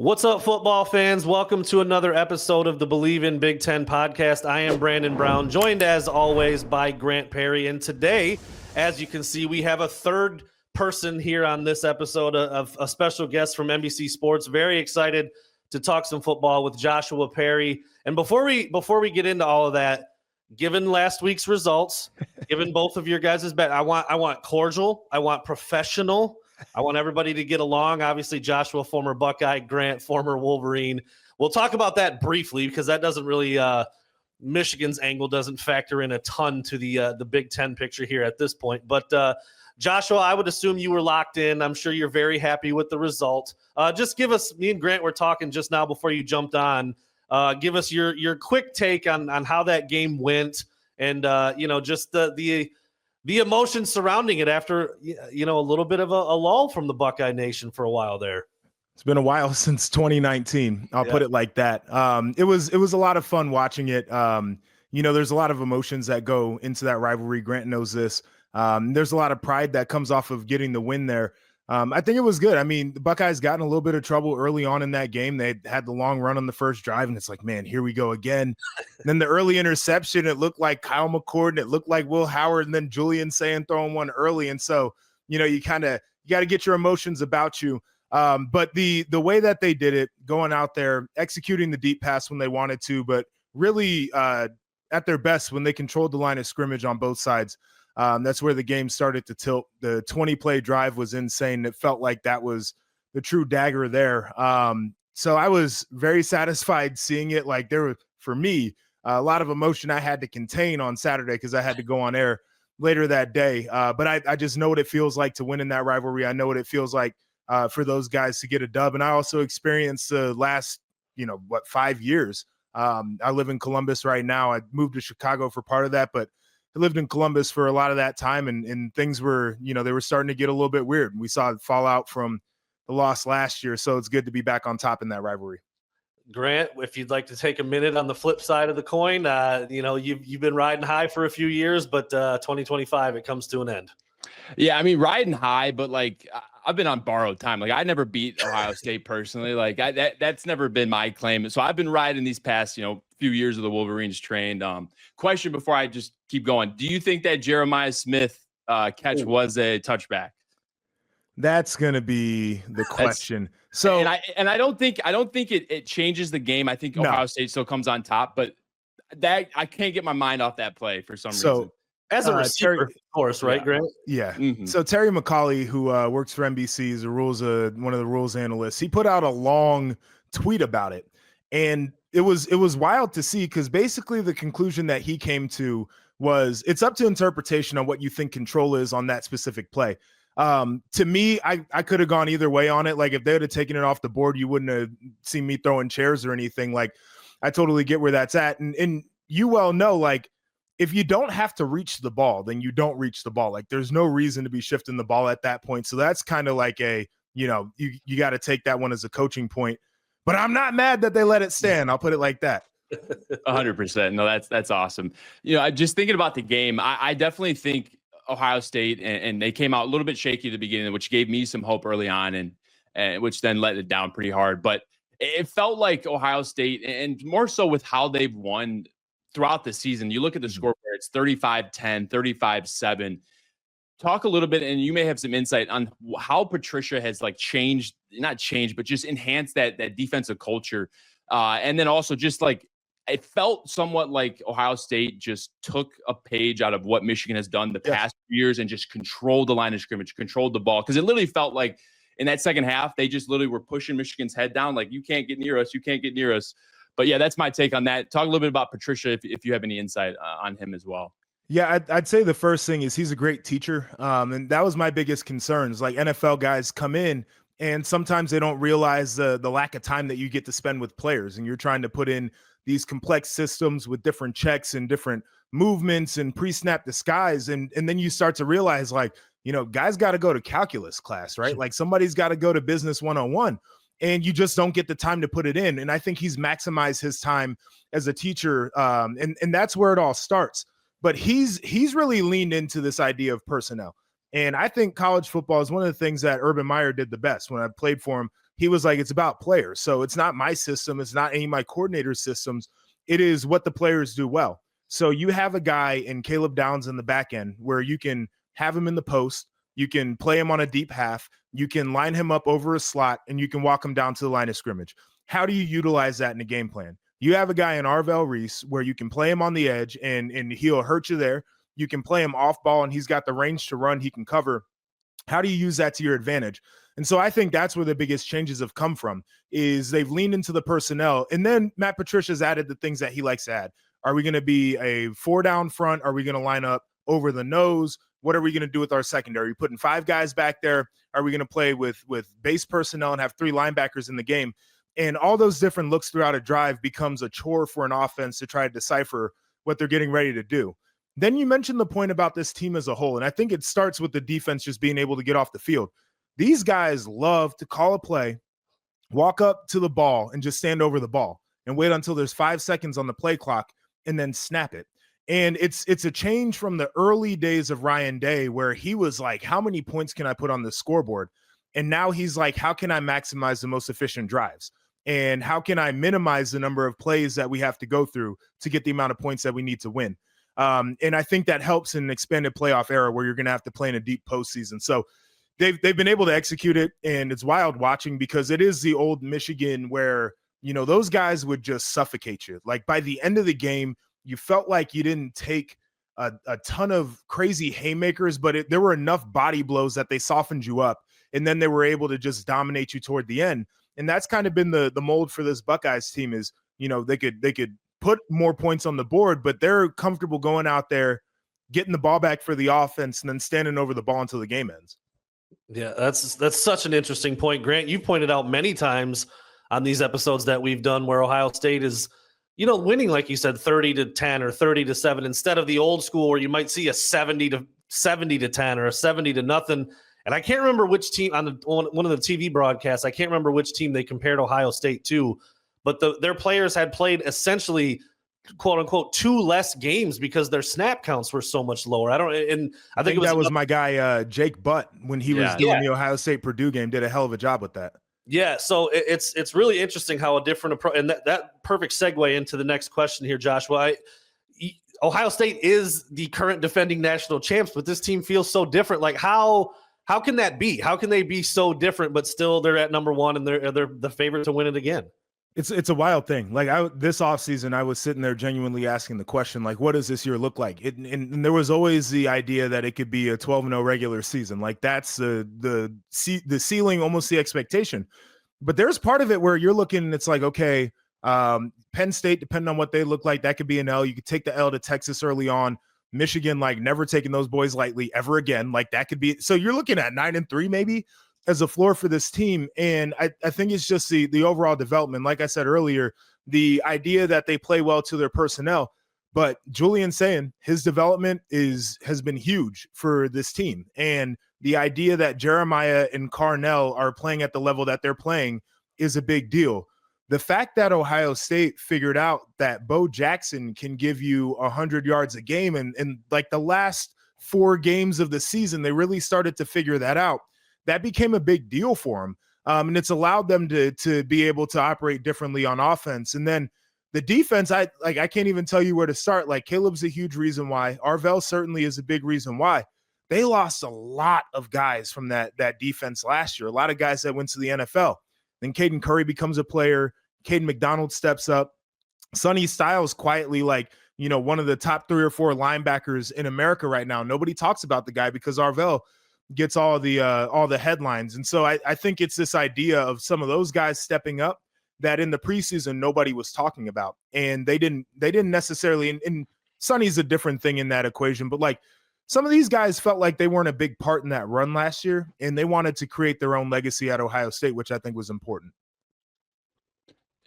What's up, football fans? Welcome to another episode of the Bleav in Big Ten podcast. I am Brandon Brown, joined as always by Grant Perry. And today, as you can see, we have a third person here on this episode of a special guest from NBC Sports. Very excited to talk some football with Joshua Perry. And before we get into all of that, given last week's results, given both of your guys' bet, I want cordial, I want professional. I want everybody to get along. Obviously, Joshua, former Buckeye, Grant, former Wolverine. We'll talk about that briefly because that doesn't really Michigan's angle doesn't factor in a ton to the Big Ten picture here at this point. But Joshua, I would assume you were locked in. I'm sure you're very happy with the result. Just give us, me and Grant were talking just now before you jumped on. Give us your quick take on how that game went, and just the emotion surrounding it after, a little bit of a lull from the Buckeye Nation for a while there. It's been a while since 2019. I'll put it like that. It was a lot of fun watching it. There's a lot of emotions that go into that rivalry. Grant knows this. There's a lot of pride that comes off of getting the win there. I think it was good. I mean, the Buckeyes got in a little bit of trouble early on in that game. They had the long run on the first drive, and it's like, man, here we go again. And then the early interception, it looked like Kyle McCord, and it looked like Will Howard, and then Julian Sayin throwing one early. And so, you got to get your emotions about you. But the way that they did it, going out there, executing the deep pass when they wanted to, but really at their best when they controlled the line of scrimmage on both sides. That's where the game started to tilt. The 20-play drive was insane. It felt like that was the true dagger there. So I was very satisfied seeing it. Like, there was, for me, a lot of emotion I had to contain on Saturday because I had to go on air later that day. But I just know what it feels like to win in that rivalry. I know what it feels like for those guys to get a dub. And I also experienced the last, 5 years. I live in Columbus right now. I moved to Chicago for part of that, but I lived in Columbus for a lot of that time, and things were, they were starting to get a little bit weird. We saw it fallout from the loss last year, so it's good to be back on top in that rivalry. Grant, if you'd like to take a minute on the flip side of the coin, you've been riding high for a few years, but 2025, it comes to an end. Yeah, I mean, riding high, but I've been on borrowed time. Like, I never beat Ohio State personally. Like, that's never been my claim. So I've been riding these past, few years of the Wolverines trained. Question before I just keep going. Do you think that Jeremiah Smith catch was a touchback? That's going to be the question. So, and I don't think it changes the game. I think Ohio State still comes on top, but that I can't get my mind off that play for some reason. As a receiver, of course, right, Grant? Yeah. Mm-hmm. So Terry McCauley, who works for NBC, is one of the rules analysts. He put out a long tweet about it, and it was wild to see because basically the conclusion that he came to was it's up to interpretation on what you think control is on that specific play. To me, I could have gone either way on it. Like, if they would have taken it off the board, you wouldn't have seen me throwing chairs or anything. Like, I totally get where that's at, and you well know, like, if you don't have to reach the ball, then you don't reach the ball. Like, there's no reason to be shifting the ball at that point. So that's kind of like you got to take that one as a coaching point. But I'm not mad that they let it stand. I'll put it like that. 100%. No, that's awesome. Just thinking about the game, I definitely think Ohio State, and they came out a little bit shaky at the beginning, which gave me some hope early on, and which then let it down pretty hard. But it felt like Ohio State, and more so with how they've won throughout the season. You look at the scoreboard, it's 35-10, 35-7. Talk a little bit, and you may have some insight on how Patricia has not changed, but just enhanced that defensive culture. And then also just it felt somewhat like Ohio State just took a page out of what Michigan has done the past few years and just controlled the line of scrimmage, controlled the ball. Because it literally felt like in that second half, they just literally were pushing Michigan's head down. Like, you can't get near us. You can't get near us. But yeah, that's my take on that. Talk a little bit about Patricia if you have any insight on him as well. Yeah, I'd say the first thing is he's a great teacher. And that was my biggest concerns. Like, NFL guys come in and sometimes they don't realize the lack of time that you get to spend with players. And you're trying to put in these complex systems with different checks and different movements and pre-snap disguise. And then you start to realize, guys got to go to calculus class, right? Like, somebody's got to go to business 101. And you just don't get the time to put it in. And I think he's maximized his time as a teacher. And that's where it all starts. But he's really leaned into this idea of personnel. And I think college football is one of the things that Urban Meyer did the best. When I played for him, he was like, it's about players. So it's not my system. It's not any of my coordinator systems. It is what the players do well. So you have a guy in Caleb Downs in the back end where you can have him in the post. You can play him on a deep half. You can line him up over a slot, and you can walk him down to the line of scrimmage. How do you utilize that in a game plan? You have a guy in Arvell Reese where you can play him on the edge, and he'll hurt you there. You can play him off ball, and he's got the range to run. He can cover. How do you use that to your advantage? And so I think that's where the biggest changes have come from, is they've leaned into the personnel. And then Matt Patricia's added the things that he likes to add. Are we going to be a 4-down front? Are we going to line up over the nose? What are we going to do with our secondary? Are we putting 5 guys back there? Are we going to play with base personnel and have 3 linebackers in the game? And all those different looks throughout a drive becomes a chore for an offense to try to decipher what they're getting ready to do. Then you mentioned the point about this team as a whole, and I think it starts with the defense just being able to get off the field. These guys love to call a play, walk up to the ball, and just stand over the ball and wait until there's 5 seconds on the play clock and then snap it. And it's a change from the early days of Ryan Day, where he was like, how many points can I put on the scoreboard? And now he's like, how can I maximize the most efficient drives? And how can I minimize the number of plays that we have to go through to get the amount of points that we need to win? And I think that helps in an expanded playoff era where you're going to have to play in a deep postseason. So they've been able to execute it, and it's wild watching because it is the old Michigan where, you know, those guys would just suffocate you. Like by the end of the game, you felt like you didn't take a ton of crazy haymakers, but there were enough body blows that they softened you up, and then they were able to just dominate you toward the end. And that's kind of been the mold for this Buckeyes team is, you know, they could put more points on the board, but they're comfortable going out there, getting the ball back for the offense, and then standing over the ball until the game ends. Yeah, that's such an interesting point, Grant. You've pointed out many times on these episodes that we've done where Ohio State is, you know, winning, like you said, 30-10 or 30-7, instead of the old school where you might see a 70-10 or a 70-0. And I can't remember which team on one of the TV broadcasts, I can't remember which team they compared Ohio State to, but their players had played essentially, quote unquote, 2 less games because their snap counts were so much lower. I think that was my guy, Jake Butt, when he was doing the Ohio State Purdue game, did a hell of a job with that. Yeah, so it's really interesting how a different approach, and that perfect segue into the next question here, Joshua. Ohio State is the current defending national champs, but this team feels so different. Like how can that be? How can they be so different, but still they're at number 1 and they're the favorite to win it again? It's a wild thing. Like this offseason, I was sitting there genuinely asking the question, like, what does this year look like? And there was always the idea that it could be a 12-0 regular season. Like that's the ceiling, almost the expectation. But there's part of it where you're looking and it's like, okay, Penn State, depending on what they look like, that could be an L. You could take the L to Texas early on. Michigan, like never taking those boys lightly ever again. Like that could be, so you're looking at 9-3 maybe as a floor for this team. And I think it's just the overall development. Like I said earlier, the idea that they play well to their personnel, but Julian Sayin, his development has been huge for this team. And the idea that Jeremiah and Carnell are playing at the level that they're playing is a big deal. The fact that Ohio State figured out that Bo Jackson can give you 100 yards a game, and like the last 4 games of the season, they really started to figure that out. That became a big deal for them. And it's allowed them to be able to operate differently on offense. And then the defense, I can't even tell you where to start. Like Caleb's a huge reason why. Arvell certainly is a big reason why. They lost a lot of guys from that defense last year, a lot of guys that went to the NFL. Then Caden Curry becomes a player. Caden McDonald steps up. Sonny Styles quietly, like, you know, one of the top 3 or 4 linebackers in America right now. Nobody talks about the guy because Arvell gets all the headlines. And so I think it's this idea of some of those guys stepping up that in the preseason nobody was talking about. And they didn't necessarily, and Sonny's a different thing in that equation, but like some of these guys felt like they weren't a big part in that run last year, and they wanted to create their own legacy at Ohio State, which I think was important.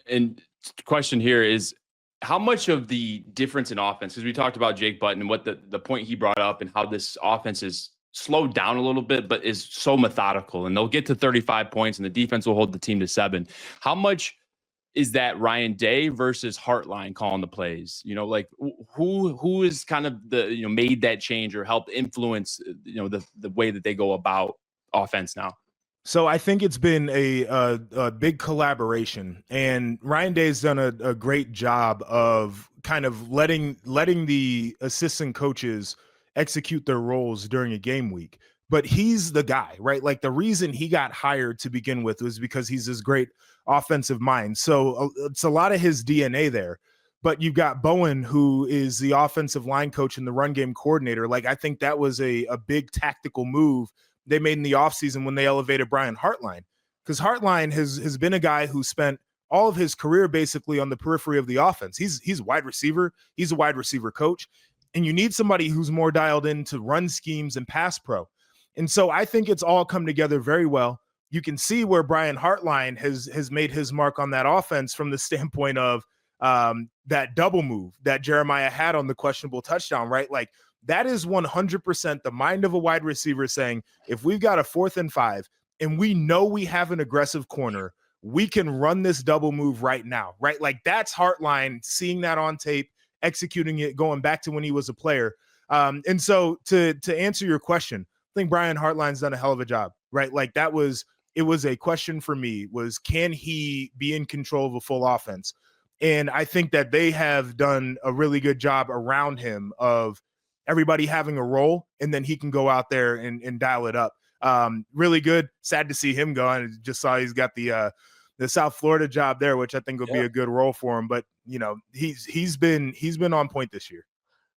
And the question here is, how much of the difference in offense, because we talked about Jake Button and what the point he brought up and how this offense is slowed down a little bit, but is so methodical, and they'll get to 35 points and the defense will hold the team to 7. How much is that Ryan Day versus Hartline calling the plays? You know, like who is kind of made that change or helped influence, the way that they go about offense now? So I think it's been a big collaboration, and Ryan Day's done a great job of kind of letting the assistant coaches execute their roles during a game week. But he's the guy, right? Like the reason he got hired to begin with was because he's this great offensive mind. So it's a lot of his DNA there. But you've got Bowen, who is the offensive line coach and the run game coordinator. Like I think that was a big tactical move they made in the offseason when they elevated Brian Hartline, because Hartline has been a guy who spent all of his career basically on the periphery of the offense. He's a wide receiver. He's a wide receiver coach. And you need somebody who's more dialed into run schemes and pass pro. And so I think it's all come together very well. You can see where Brian Hartline has made his mark on that offense from the standpoint of that double move that Jeremiah had on the questionable touchdown, right? Like that is 100% the mind of a wide receiver saying, if we've got a 4th and 5 and we know we have an aggressive corner, we can run this double move right now, right? Like that's Hartline seeing that on tape, executing it, going back to when he was a player. And so to answer your question, I think Brian Hartline's done a hell of a job, right? Like it was a question for me was, can he be in control of a full offense? And I think that they have done a really good job around him of everybody having a role, and then he can go out there and dial it up. Really good. Sad to see him go. I just saw he's got the South Florida job there, which I think will be a good role for him. But you know, he's been on point this year.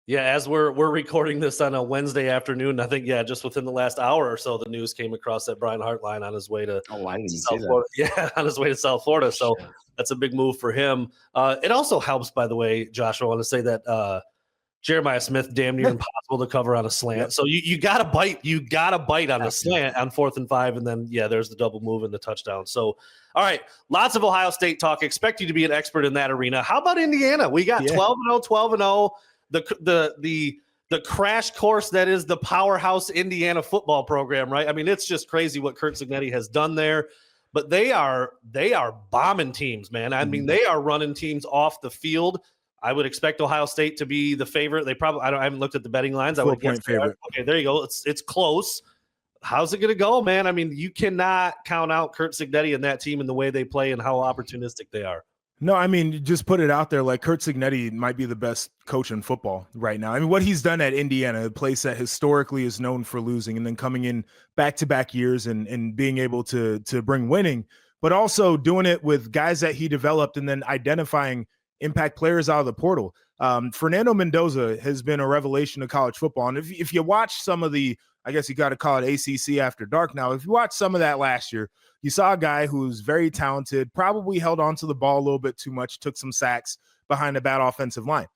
Yeah, as we're recording this on a Wednesday afternoon, I think just within the last hour or so, the news came across that Brian Hartline on his way to I didn't South see Florida. Yeah, on his way to South Florida. So that's a big move for him. It also helps, by the way, Josh. I want to say that Jeremiah Smith damn near impossible to cover on a slant. Yep. So you got to bite. You got to bite on the slant on 4th and 5, and then there's the double move and the touchdown. So all right, lots of Ohio State talk. Expect you to be an expert in that arena. How about Indiana? We got 12-0. The crash course that is the powerhouse Indiana football program, right? I mean, it's just crazy what Curt Cignetti has done there. But they are bombing teams, man. I mean, they are running teams off the field. I would expect Ohio State to be the favorite. They probably I haven't looked at the betting lines. I would guess favorite. Okay, there you go. It's close. How's it going to go, man? I mean, you cannot count out Curt Cignetti and that team and the way they play and how opportunistic they are. No, I mean, just put it out there. Like Curt Cignetti might be the best coach in football right now. I mean, what he's done at Indiana, a place that historically is known for losing, and then coming in back-to-back years and being able to bring winning, but also doing it with guys that he developed and then identifying impact players out of the portal. Fernando Mendoza has been a revelation of college football. And if you watch some of the, I guess you got to call it ACC After Dark now, if you watch some of that last year, you saw a guy who's very talented, probably held onto the ball a little bit too much, took some sacks behind a bad offensive line.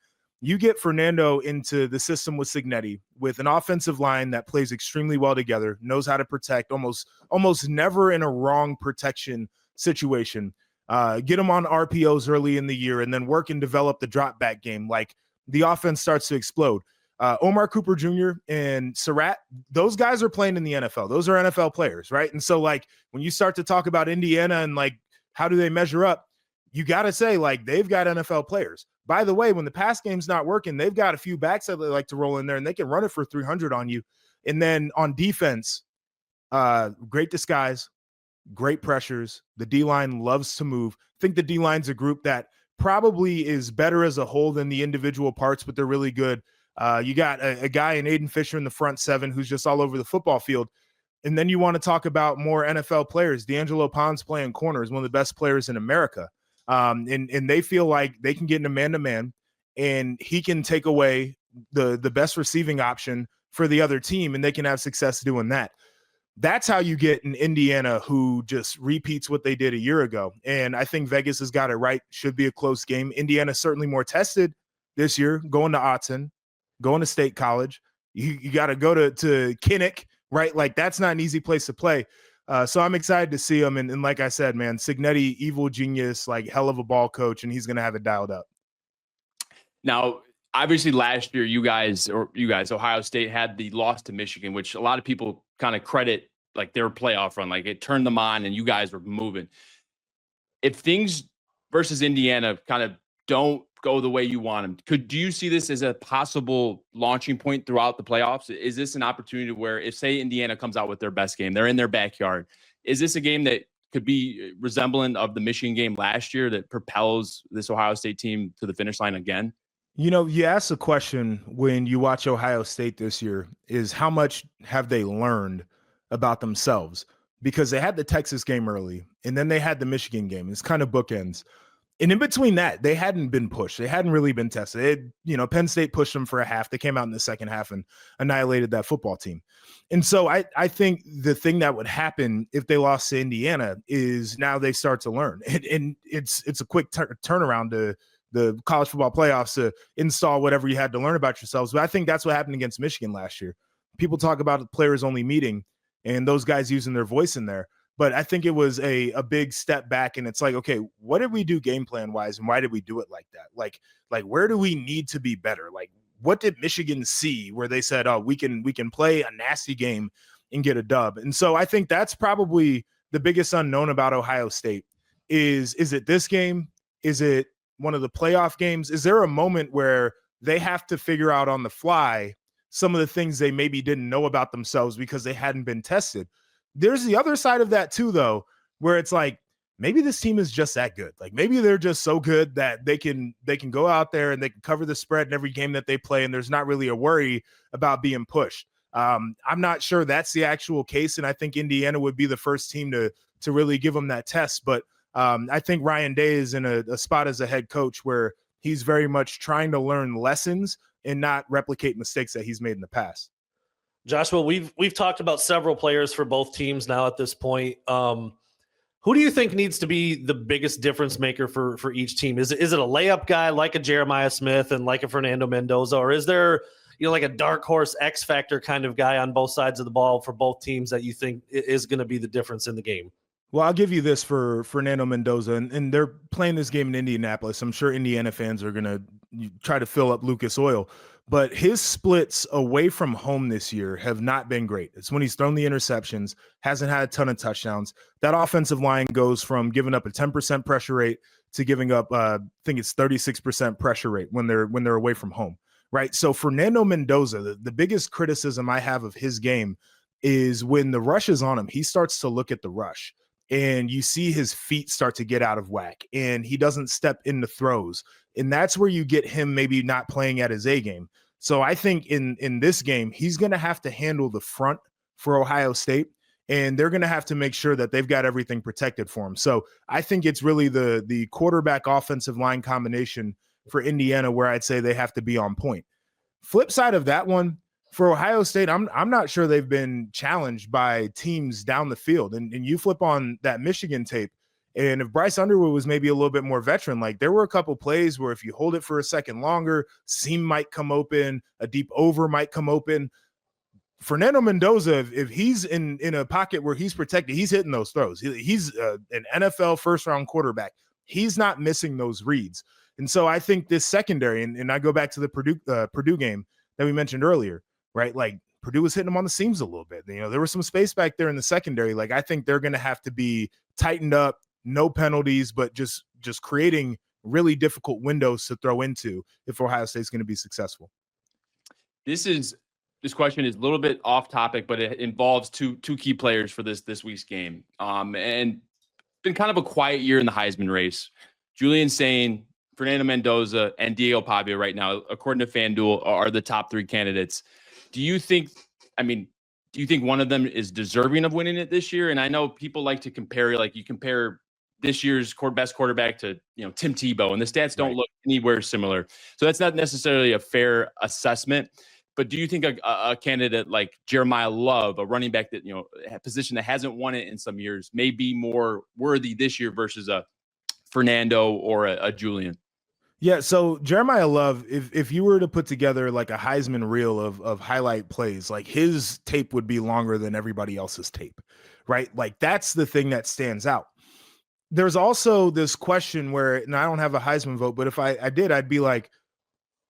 You get Fernando into the system with Cignetti, with an offensive line that plays extremely well together, knows how to protect, almost never in a wrong protection situation. Get them on RPOs early in the year and then work and develop the drop back game. Like the offense starts to explode. Omar Cooper Jr. and Surratt, those guys are playing in the NFL. Those are NFL players, right? And so like when you start to talk about Indiana and like how do they measure up, you got to say like they've got NFL players. By the way, when the pass game's not working, they've got a few backs that they like to roll in there and they can run it for 300 on you. And then on defense, great disguise, great pressures. The D-line loves to move. I think the D-line's a group that probably is better as a whole than the individual parts, but they're really good. You got a guy in Aiden Fisher in the front 7 who's just all over the football field. And then you want to talk about more NFL players. D'Angelo Pons playing corner is one of the best players in America. And they feel like they can get in a man-to-man and he can take away the best receiving option for the other team and they can have success doing that. That's how you get an Indiana who just repeats what they did a year ago. And I think Vegas has got it right. Should be a close game. Indiana certainly more tested this year, going to Autzen, going to State College. You got to go to Kinnick, right? Like that's not an easy place to play. So I'm excited to see him. And like I said, man, Cignetti, evil genius, like hell of a ball coach, and he's going to have it dialed up. Now, obviously last year, you guys, Ohio State had the loss to Michigan, which a lot of people kind of credit like their playoff run, like it turned them on and you guys were moving. If things versus Indiana kind of don't go the way you want them, do you see this as a possible launching point throughout the playoffs? Is this an opportunity where if say Indiana comes out with their best game, they're in their backyard Is this a game that could be resemblant of the Michigan game last year that propels this Ohio State team to the finish line again? You asked the question when you watch Ohio State this year is how much have they learned about themselves? Because they had the Texas game early and then they had the Michigan game. It's kind of bookends. And in between that, they hadn't been pushed. They hadn't really been tested. Penn State pushed them for a half. They came out in the second half and annihilated that football team. And so I think the thing that would happen if they lost to Indiana is now they start to learn. And it's a quick turnaround to the college football playoffs to install whatever you had to learn about yourselves. But I think that's what happened against Michigan last year. People talk about the players only meeting and those guys using their voice in there. But I think it was a big step back, and it's like, okay, what did we do game plan wise, and why did we do it like that? Like where do we need to be better? Like, what did Michigan see where they said, oh, we can play a nasty game and get a dub? And so I think that's probably the biggest unknown about Ohio State is it this game? Is it one of the playoff games? Is there a moment where they have to figure out on the fly some of the things they maybe didn't know about themselves because they hadn't been tested? There's the other side of that too, though, where it's like, maybe this team is just that good. Like maybe they're just so good that they can go out there and they can cover the spread in every game that they play. And there's not really a worry about being pushed. I'm not sure that's the actual case. And I think Indiana would be the first team to really give them that test. But I think Ryan Day is in a spot as a head coach where he's very much trying to learn lessons and not replicate mistakes that he's made in the past. Joshua, we've talked about several players for both teams now at this point. Who do you think needs to be the biggest difference maker for each team? Is it a layup guy like a Jeremiah Smith and like a Fernando Mendoza, or is there like a dark horse X factor kind of guy on both sides of the ball for both teams that you think is going to be the difference in the game? Well, I'll give you this for Fernando Mendoza, and they're playing this game in Indianapolis. I'm sure Indiana fans are going to try to fill up Lucas Oil. But his splits away from home this year have not been great. It's when he's thrown the interceptions, hasn't had a ton of touchdowns. That offensive line goes from giving up a 10% pressure rate to giving up, I think it's 36% pressure rate when they're away from home, right? So Fernando Mendoza, the biggest criticism I have of his game is when the rush is on him, he starts to look at the rush. And you see his feet start to get out of whack, and he doesn't step into throws. And that's where you get him maybe not playing at his A game. So I think in this game, he's going to have to handle the front for Ohio State, and they're going to have to make sure that they've got everything protected for him. So I think it's really the quarterback offensive line combination for Indiana where I'd say they have to be on point. Flip side of that one, for Ohio State, I'm not sure they've been challenged by teams down the field. And you flip on that Michigan tape, and if Bryce Underwood was maybe a little bit more veteran, like there were a couple plays where if you hold it for a second longer, seam might come open, a deep over might come open. Fernando Mendoza, if he's in a pocket where he's protected, he's hitting those throws. He's an NFL first-round quarterback. He's not missing those reads. And so I think this secondary, and I go back to the Purdue game that we mentioned earlier, right? Like Purdue was hitting them on the seams a little bit. There was some space back there in the secondary. Like I think they're going to have to be tightened up, no penalties, but just creating really difficult windows to throw into if Ohio State's going to be successful. This question is a little bit off topic, but it involves two key players for this week's game. And been kind of a quiet year in the Heisman race. Julian Sayin, Fernando Mendoza, and Diego Pavia right now, according to FanDuel, are the top three candidates. Do you think one of them is deserving of winning it this year? And I know people like to compare, like you compare this year's best quarterback to, Tim Tebow, and the stats don't look anywhere similar. So that's not necessarily a fair assessment. But do you think a candidate like Jeremiah Love, a running back that, a position that hasn't won it in some years, may be more worthy this year versus a Fernando or a Julian? Yeah, so Jeremiah Love, if you were to put together like a Heisman reel of highlight plays, like his tape would be longer than everybody else's tape, right? Like that's the thing that stands out. There's also this question where, and I don't have a Heisman vote, but if I did, I'd be like,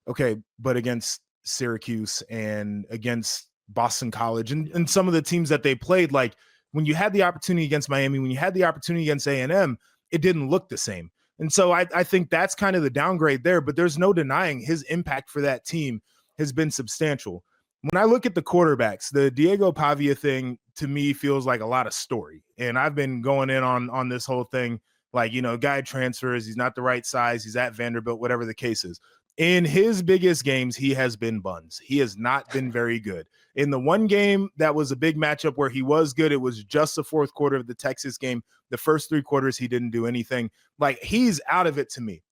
okay, but against Syracuse and against Boston College and some of the teams that they played, like when you had the opportunity against Miami, when you had the opportunity against A&M, it didn't look the same. And so I think that's kind of the downgrade there, but there's no denying his impact for that team has been substantial. when I look at the quarterbacks, the Diego Pavia thing to me feels like a lot of story. And I've been going in on this whole thing, like, guy transfers, he's not the right size, he's at Vanderbilt, whatever the case is. In his biggest games, he has been buns. He has not been very good. In the one game that was a big matchup where he was good, it was just the fourth quarter of the Texas game. The first 3 quarters, he didn't do anything. Like, he's out of it to me.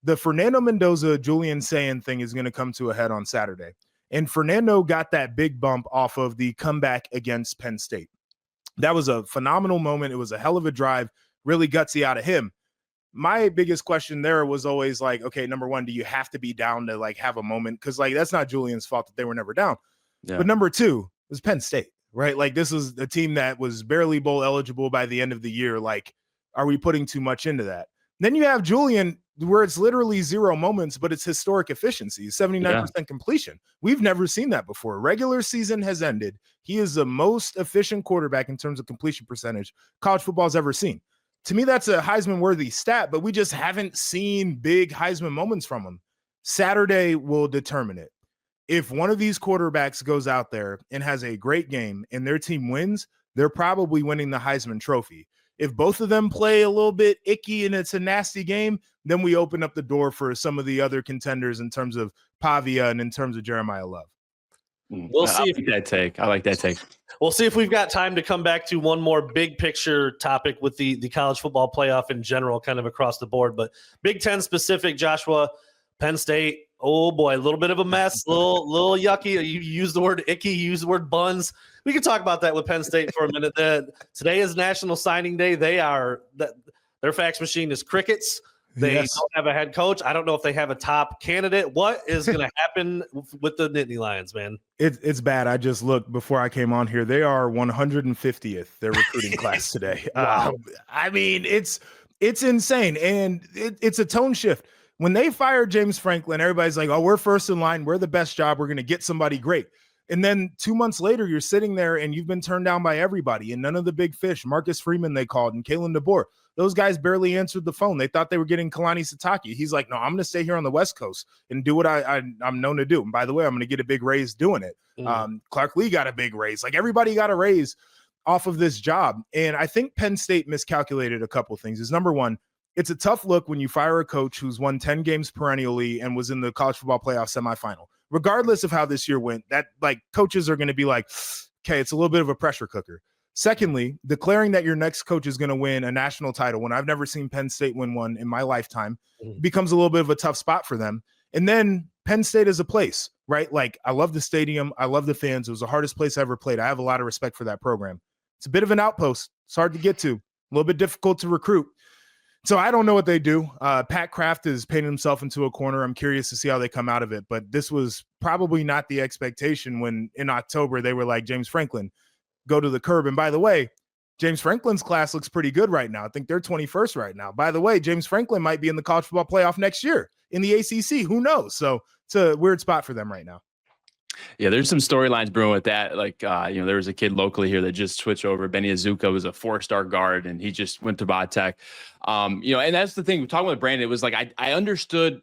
The Fernando Mendoza, Julian Sayin thing is going to come to a head on Saturday. And Fernando got that big bump off of the comeback against Penn State. That was a phenomenal moment. It was a hell of a drive, really gutsy out of him. My biggest question there was always like, okay, number one, do you have to be down to like have a moment? Because like that's not Julian's fault that they were never down. Yeah. But number two was Penn State, right? Like this is a team that was barely bowl eligible by the end of the year. Like, are we putting too much into that? Then you have Julian, where it's literally 0 moments, but it's historic efficiency, 79% completion. We've never seen that before. Regular season has ended. He is the most efficient quarterback in terms of completion percentage college football's ever seen. To me, that's a Heisman-worthy stat, but we just haven't seen big Heisman moments from him. Saturday will determine it. If one of these quarterbacks goes out there and has a great game and their team wins, they're probably winning the Heisman Trophy. If both of them play a little bit icky and it's a nasty game, then we open up the door for some of the other contenders in terms of Pavia and in terms of Jeremiah Love. We'll see. I like that take. We'll see if we've got time to come back to one more big picture topic with the college football playoff in general, kind of across the board. But Big Ten specific, Joshua, Penn State, oh boy, a little bit of a mess, little yucky. You use the word icky, you use the word buns. We can talk about that with Penn State for a minute. Today is National Signing Day. Their fax machine is crickets. They don't have a head coach. I don't know if they have a top candidate. What is going to happen with the Nittany Lions, man? It's bad. I just looked before I came on here. They are 150th, their recruiting class today. Wow. I mean, it's insane. And it's a tone shift. When they fired James Franklin, everybody's like, oh, we're first in line. We're the best job. We're going to get somebody great. And then 2 months later, you're sitting there and you've been turned down by everybody. And none of the big fish, Marcus Freeman they called, and Kalen DeBoer, those guys barely answered the phone. They thought they were getting Kalani Sitake. He's like, no, I'm going to stay here on the West Coast and do what I'm known to do. And by the way, I'm going to get a big raise doing it. Clark Lee got a big raise. Like everybody got a raise off of this job. And I think Penn State miscalculated a couple of things. Is number one, it's a tough look when you fire a coach who's won 10 games perennially and was in the college football playoff semifinal. Regardless of how this year went, that like coaches are going to be like, okay, it's a little bit of a pressure cooker. Secondly, declaring that your next coach is going to win a national title when I've never seen Penn State win one in my lifetime becomes a little bit of a tough spot for them. And then Penn State is a place, right? Like I love the stadium. I love the fans. It was the hardest place I ever played. I have a lot of respect for that program. It's a bit of an outpost. It's hard to get to, a little bit difficult to recruit. So I don't know what they do. Pat Kraft is painting himself into a corner. I'm curious to see how they come out of it. But this was probably not the expectation when in October they were like, James Franklin, go to the curb. And by the way, James Franklin's class looks pretty good right now. I think they're 21st right now. By the way, James Franklin might be in the college football playoff next year in the ACC. Who knows? So it's a weird spot for them right now. Yeah, there's some storylines brewing with that. Like, there was a kid locally here that just switched over. Benny Azuka was a 4-star guard, and he just went to Vodtech. And that's the thing. We're talking with Brandon. It was like I understood,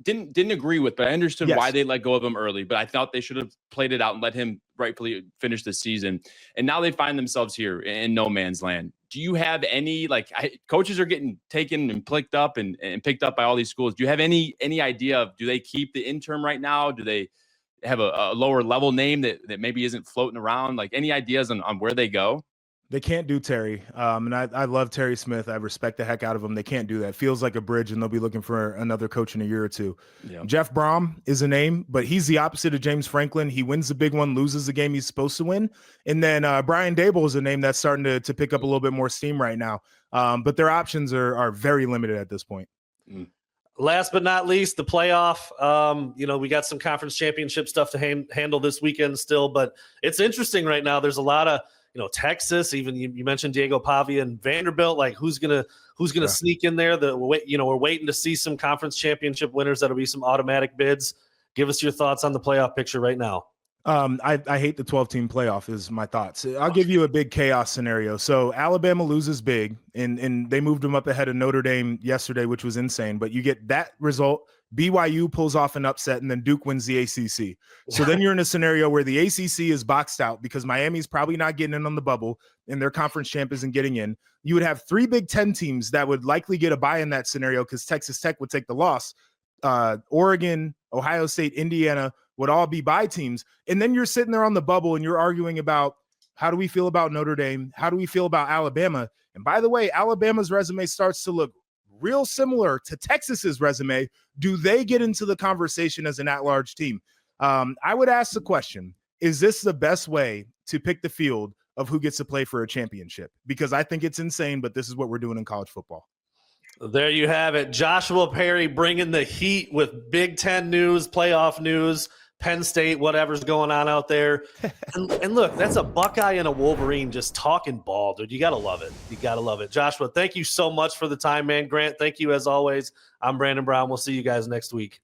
didn't agree with, but I understood why they let go of him early. But I thought they should have played it out and let him rightfully finish the season. And now they find themselves here in no man's land. Do you have any coaches are getting taken and picked up and picked up by all these schools? Do you have any idea of do they keep the interim right now? Do they have a lower level name that maybe isn't floating around? Like any ideas on where they go? They can't do Terry. And I love Terry Smith. I respect the heck out of him. They can't do that. Feels like a bridge, and they'll be looking for another coach in a year or two. Yeah. Jeff Brom is a name, but he's the opposite of James Franklin. He wins the big one, loses the game he's supposed to win. And then Brian Dable is a name that's starting to pick up a little bit more steam right now. But their options are very limited at this point. Last but not least, the playoff. We got some conference championship stuff to handle this weekend still, but it's interesting right now. There's a lot of, Texas, even you mentioned Diego Pavia and Vanderbilt, like who's gonna sneak in there. We're waiting to see some conference championship winners. That'll be some automatic bids. Give us your thoughts on the playoff picture right now. I hate the 12-team playoff is my thoughts. I'll give you a big chaos scenario. So Alabama loses big, and they moved them up ahead of Notre Dame yesterday, which was insane. But you get that result. BYU pulls off an upset, and then Duke wins the ACC. So then you're in a scenario where the ACC is boxed out because Miami's probably not getting in on the bubble, and their conference champ isn't getting in. You would have 3 Big Ten teams that would likely get a bye in that scenario because Texas Tech would take the loss. Oregon, Ohio State, Indiana would all be bye teams. And then you're sitting there on the bubble and you're arguing about how do we feel about Notre Dame? How do we feel about Alabama? And by the way, Alabama's resume starts to look real similar to Texas's resume. Do they get into the conversation as an at-large team? I would ask the question, is this the best way to pick the field of who gets to play for a championship? Because I think it's insane, but this is what we're doing in college football. There you have it. Joshua Perry bringing the heat with Big Ten news, playoff news, Penn State, whatever's going on out there. And look, that's a Buckeye and a Wolverine just talking ball, dude. You got to love it. You got to love it. Joshua, thank you so much for the time, man. Grant, thank you as always. I'm Brandon Brown. We'll see you guys next week.